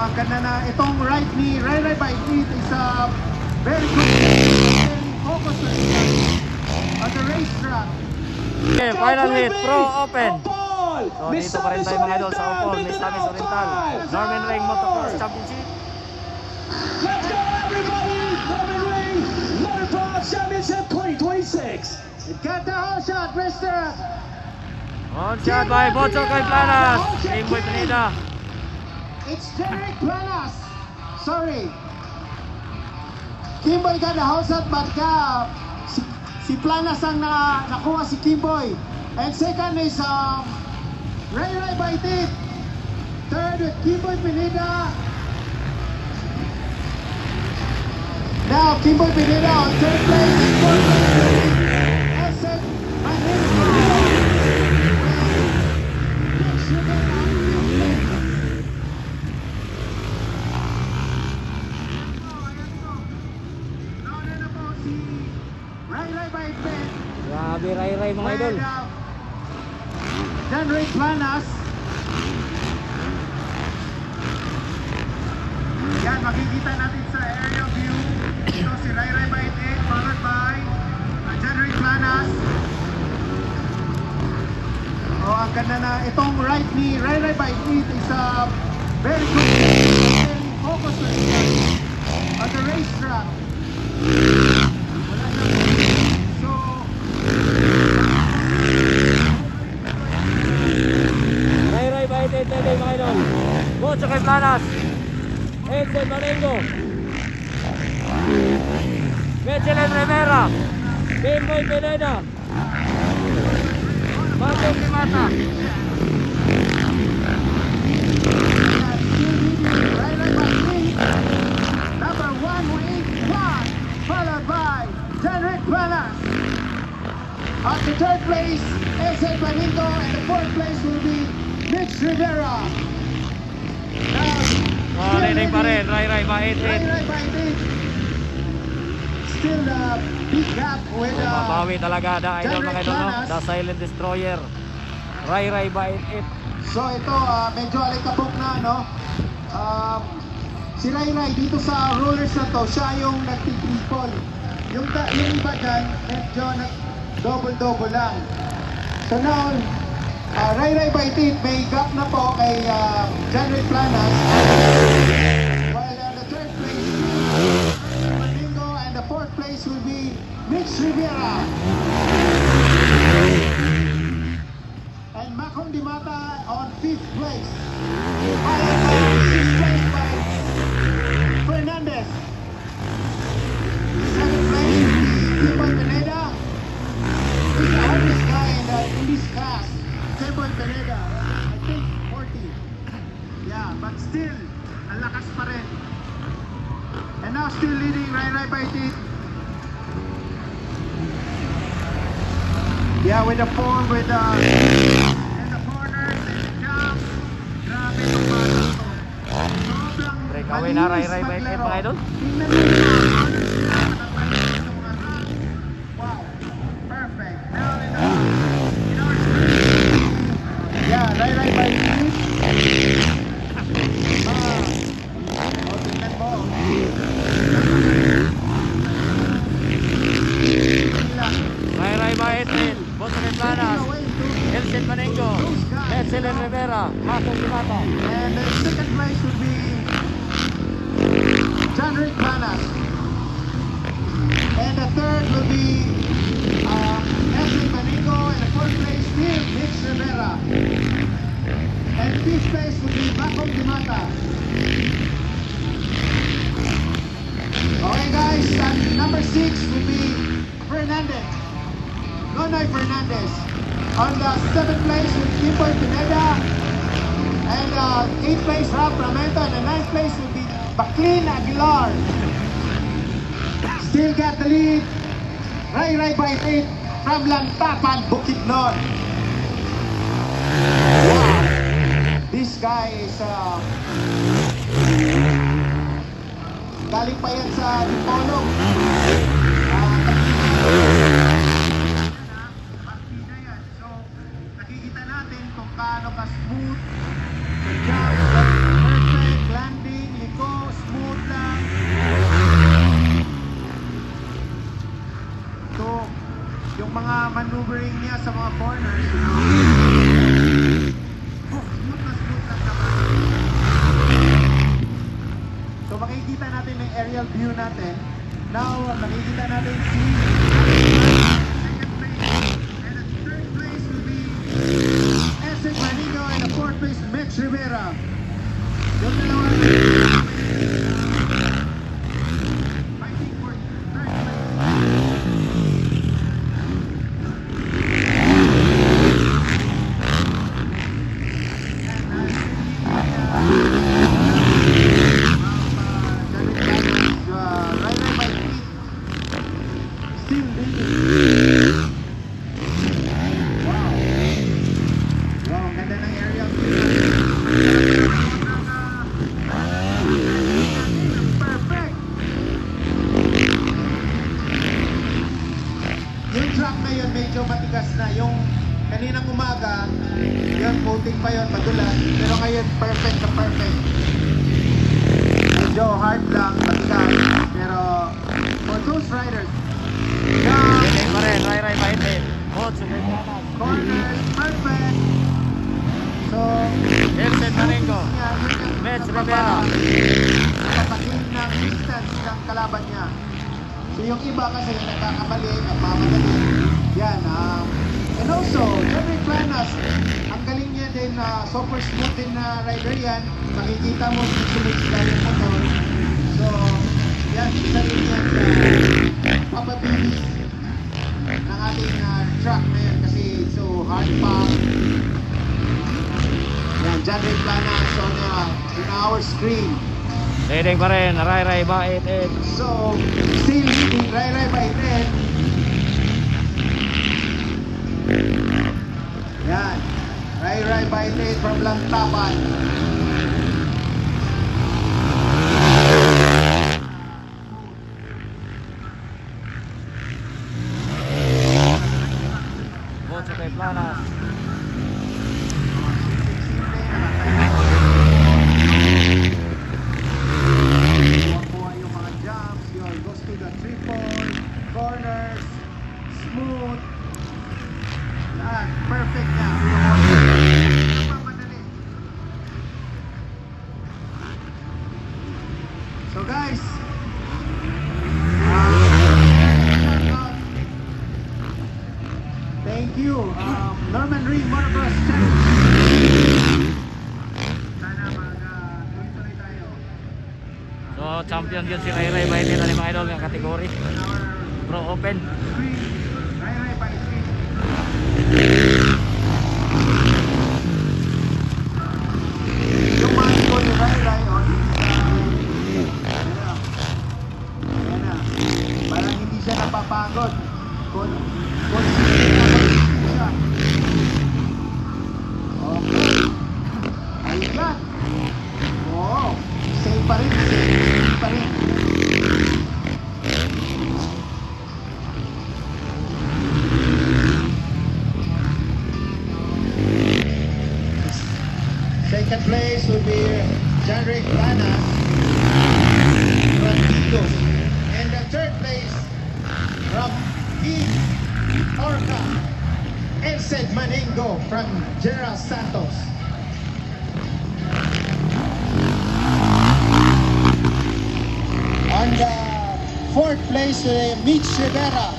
ang ganda na itong right knee, right by feet is a very good focus on the racetrack. Okay, final hit, Pro Open. So dito pa rin tayo mga idol sa Opol, Miss Tamis Oriental, Norman Ring Motocross Championship. Let's go everybody! Norman Ring Motocross Championship 2026. It got the whole shot, Mr. On shot by Bocho Kay Planas, King Boy Pineda. It's Derek Planas. Sorry. Kimboy got the whole shot, but si Planas ang nakuha si Kimboy. And second is Ray by Tit. Third with Kimboy Pineda. Now Kimboy Pineda on third place. Fourth place. Esset Mahenko. Ray by Tit. Grabe ray mga idol. Then Ray Planas. Yan, makikita natin sa aerial view. Ito si Ray by Tit, followed by John Ray Planas. Oh, ang ganda na. Itong right knee, Ray by Tit is a very good focus on the racetrack. So, Ray by Tit mga idol. Bocho Kay Planas, Edson Marengo, Michelin Rivera, King Boy Pineda, Batong Dimata. Number 181, followed by Derek Planas. At the third place, Esel Palinto, and the fourth place will be Mitch Rivera. Oh, leading pa rin, Ray by Tit. Ray by Tit. Still the big gap with Mabawi talaga the idol mga idol, no? The Silent Destroyer, Ray by Tit. So ito, medyo alikabok na, no? Si Ray dito sa rollers na to, siya yung nagtitriple. Yung iba dyan, medyo double lang. So now, Ray by Tit, may gap na po kay John Ray Planas. While the third place, Domingo, and the fourth place will be Mitch Rivera. And Macon Dimata on fifth place. Followed by sixth place by Fernandez. Seventh place, Kimboy Pineda. He's the hardest guy in this class. Kimboy Pineda, I think 40. Yeah, but still, ang lakas pa rin. And now still leading Ray by Tit. Yeah, with the form, with the in the corners, in the jump. Grabe yung bata to. Sobrang Breakaway na Ray by Tit maglaro. mga idol. Tingnan mo yung mga corners nila, nakapalik yung mga run. Wow, perfect. Now in our screen. Yeah, Ray by Tit. Tingnan mo. Ray by Tit, Bocho Kay Planas, Elsen Manengo, Michelin Rivera, Batong Dimata. And the second place would be John Rick Planas. And the third will be Esli Manigo. And the fourth place, still Mitch Rivera. And fifth place will be Batong Dimata. Okay guys, and number 6 will be Fernandez. Nonoy Fernandez. On the 7th place with Kimboy Pineda. And 8th place, Ralph Ramento. And the 9th place will be Baclin Aguilar. Still got the lead. Ray by Tit from Lantapan, Bukidnon. Wow. This guy is galing pa yan sa Dipolog. Partida yan. So, nakikita natin kung paano ka-smooth, jump, perfect landing. aerial view natin. Now, makikita natin si second place. And at third place will be Essex Manino, and the fourth place, Mitch Rivera. Yung dalawa fighting for third place. Yung track na yun medyo matigas na. Yung kaninang umaga, yun coating pa yun, madulas. Pero ngayon perfect na perfect. Medyo hard lang, matigas. Pero for those riders, Pwede pa rin, Ray Baitin. Coach, okay pa naman. corners, perfect. So, Vincent Marengo. Mitch Rivera. Papakin ng distance ng kalaban niya. So yung iba kasi nagkakamali, nagmamadali. Yan. And also, Jeffrey Planas, ang galing niya din, super smooth din na rider yan. Makikita mo susunod sila yung motor. So, yan, isa rin yan papabilis ng ating track na yan kasi so hard pa. Yan, Jeffrey Planas on our screen. Leading pa rin, Ray Baitin. So, still leading Ray by 10. Yan. Ray by 10 from Lantapan. Coach, okay Planas. Kuha yung mga jumps, yun, goes to the triple, corners, smooth. Lahat, perfect na. Mamadali. So guys, thank you, Norman Ring Motocross Challenge. Sana tuloy-tuloy tayo. So, champion yun si Ray Baitin na mga idol ng kategory. Pro Open. Ray by 3. Yung mga ito ni Ray on. Ayan na. Parang hindi siya napapagod. Consistent siya. Okay. Ayan. Oo. Same pa rin. Same pa rin. Second place will be Janrick Planas from Tigos. And the third place from East Orca, Elsed Manengo from General Santos. On the fourth place, Mitch Rivera.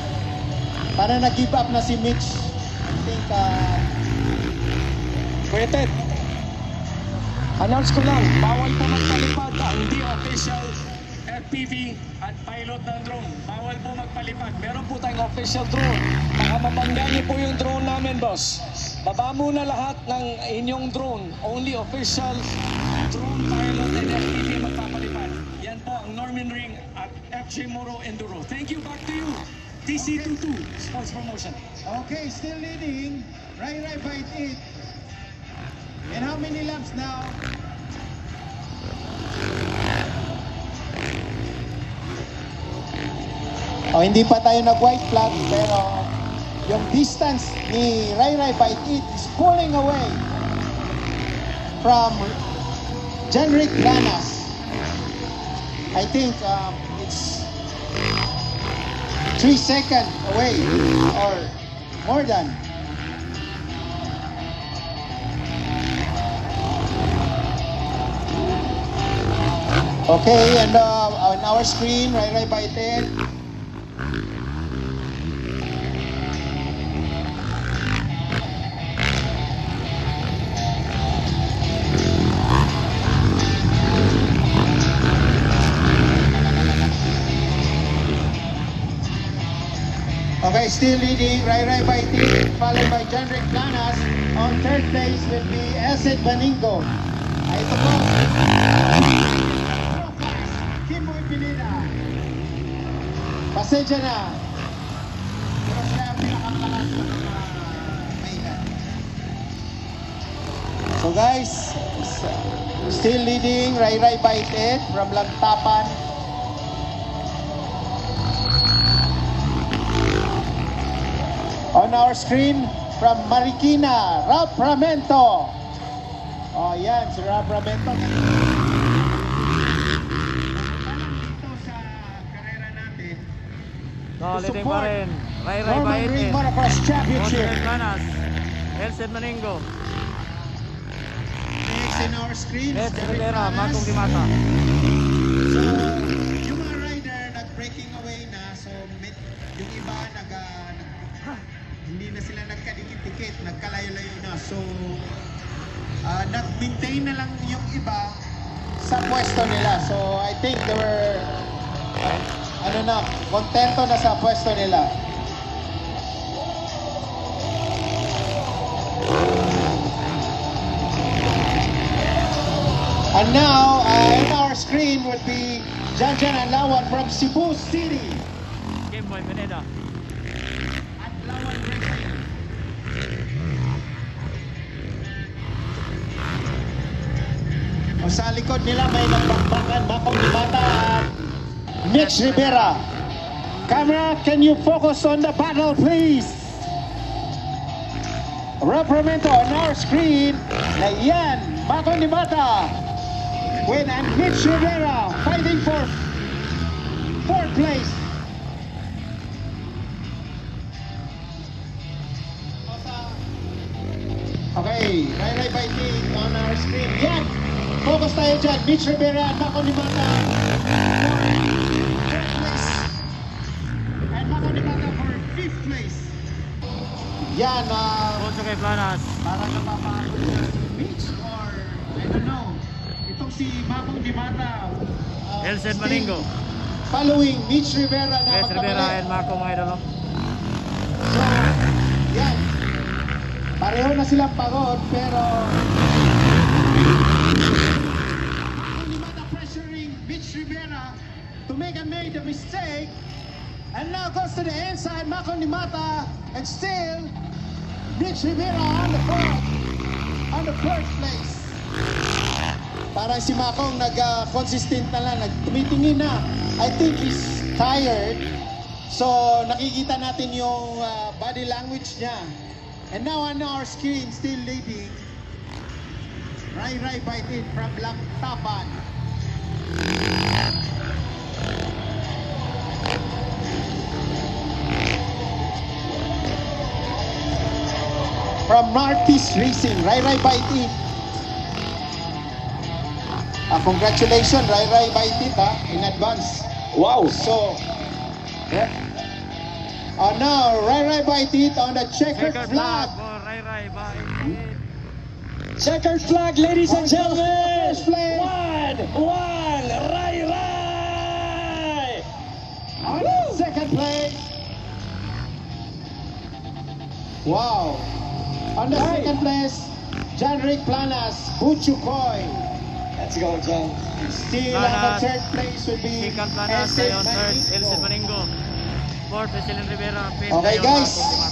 Para nag-give up na si Mitch. I think, Waited. Announce ko lang, bawal po magpalipad ang hindi official FPV at pilot ng drone. Bawal po magpalipad. Meron po tayong official drone. Baka mabangga niyo po yung drone namin, boss. Baba muna lahat ng inyong drone. Only official drone pilot and FPV magpapalipad. Yan po ang Norman Ring at FJ Moro Enduro. Thank you, back to you. TC22 Sports Promotion. okay, still leading. Ray by 8. And how many laps now? Oh, hindi pa tayo nag-white flag, pero yung distance ni Ray by 8 is pulling away from Janrick Planas. I think it's 3 seconds away or more than. Okay, and our screen, Rai Rai Baited. Okay, still leading, Rai Rai Baited, followed by Janric Planas. On third place will be Esed Baningo. Ay, ito po. Kimboy Pineda. Pasensya na. Pero siya ang pinakamalas sa mga Maydan. So guys, still leading, Rai Rai Baited from Lantapan. On our screen, from Marikina, Ralph Ramento. Oh, yan, si Ralph Ramento. Dito sa karera natin, So, leading pa rin. Rai Rai Norman Ring Baited. Motocross Championship. Jose Planas. Elsen Maningo. Next in our screen, Les David Rivera, Planas. Makong Dimata. So, yung mga rider nag-breaking away na, so yung iba hindi na sila nagkadikit-dikit, nagkalayo-layo na. So, nag-maintain na lang yung iba sa pwesto nila. So, I think they were, kontento na sa pwesto nila. And now, in our screen would be Janjan Anlawan from Cebu City. Kimboy Pineda. Anlawan Racing. O sa likod nila may nagbakbakan, Makong Dimata at Mitch Rivera. Camera, can you focus on the battle, please? Rapramento on our screen. Na yan, Makong Dimata. When and Mitch Rivera fighting for fourth place. Okay, Rai Rai Baited on our screen. Yan! Focus tayo dyan. Mitch Rivera at Makong Dimata for fourth place. And Makong Dimata for fifth place. Yan, Jose Planas. parang napapakot sa Mitch or I don't know. Itong si Makong Dimata. Elsen still Maningo. Following Mitch Rivera na Les Rivera magkamali. and Mako mga idolo. So, yan. Pareho na silang pagod, pero Makong Dimata pressuring Mitch Rivera to make a mistake. And now goes to the inside, Makong Dimata, and still Mitch Rivera on the first place. Parang si Makong nag-consistent na lang, tumitingin na. I think he's tired. So, nakikita natin yung body language niya. And now on our screen, still leading, Rai Rai Baited from Lantapan. From Martis Racing, Rai Rai Baited. Congratulations, Rai Rai Baited, in advance. Wow! So, yeah. Now, Rai Rai Baited on the checkered Checkered flag. flag for Rai Rai Baited. Checkered flag, ladies and gentlemen! First place. One, Rai Rai! On the second place. Wow. On the second place, Janric Planas, Buchukoy. Let's go, John. Still on the Planas. third place would be Sikan Planas Esed tayo on third. Elsen Maningo. Maningo. Fourth, Elsen Rivera. Fifth Okay tayo, guys, Makong